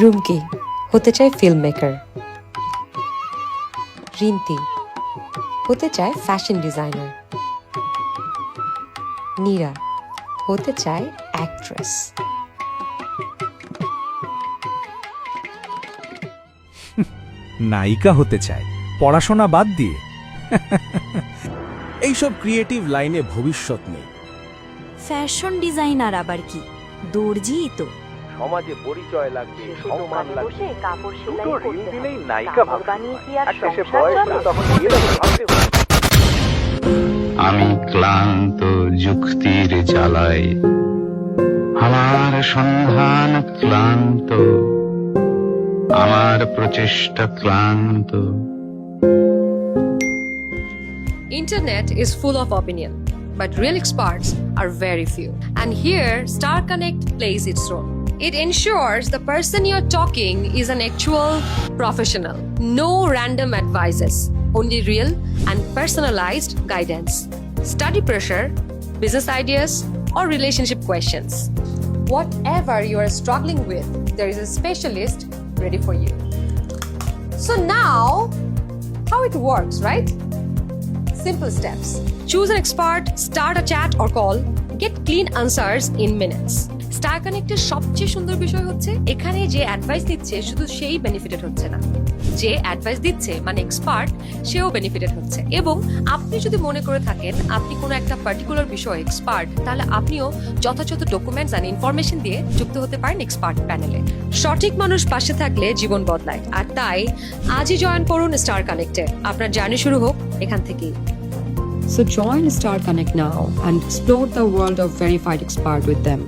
রুমকি হতে চায় film maker. Rinti হতে চায় ফ্যাশন ডিজাইনার। নীরা হতে চায় অ্যাক্ট্রেস। নায়িকা হতে চায় পড়াশোনা বাদ দিয়ে। এইসব ক্রিয়েটিভ লাইনে ভবিষ্যৎ নেই। ফ্যাশন ডিজাইনার আবার কি? দর্জিই তো। সমাজে পরিচয় লাগবে, সম্মান লাগবে। দুটো ঋণ দিলেই নায়িকা একটা সে বয়স তখন বিয়ে দেবে ভাবতে হবে। আমি ক্লান্ত যুক্তির জ্বালায়, আমার সন্ধান ক্লান্ত, আমার প্রচেষ্টা ক্লান্ত। Internet is full of opinion, but real experts are very few. And here, Star Connect plays its role. It ensures the person you're talking is an actual professional. No random advices, only real and personalized guidance. Study pressure, business ideas, or relationship questions. Whatever you are struggling with, there is a specialist ready for you. So now, how it works, right? Simple steps. Choose an expert, start a chat or call, get clean answers in minutes. Star কানেক্টের সবচেয়ে সুন্দর বিষয় হচ্ছে এখানে যে advice দিচ্ছে শুধু সেই বেনিফিটেড হচ্ছে না, যে অ্যাডভাইস দিচ্ছে মানে এক্সপার্ট সেও বেনিফিটেড হচ্ছে। এবং আপনি যদি মনে করে থাকেন আপনি কোনো একটা পার্টিকুলার বিষয়ে এক্সপার্ট, তাহলে আপনিও যথাযথ ডকুমেন্টস আর ইনফরমেশন দিয়ে যুক্ত হতে পারেন এক্সপার্ট প্যানেলে। সঠিক মানুষ পাশে থাকলে জীবন বদলায়, আর তাই আজই জয়েন করুন স্টার কানেক্টে। আপনার জার্নি শুরু হোক এখান থেকেই। So join Star Connect now and explore the world of verified expert with them.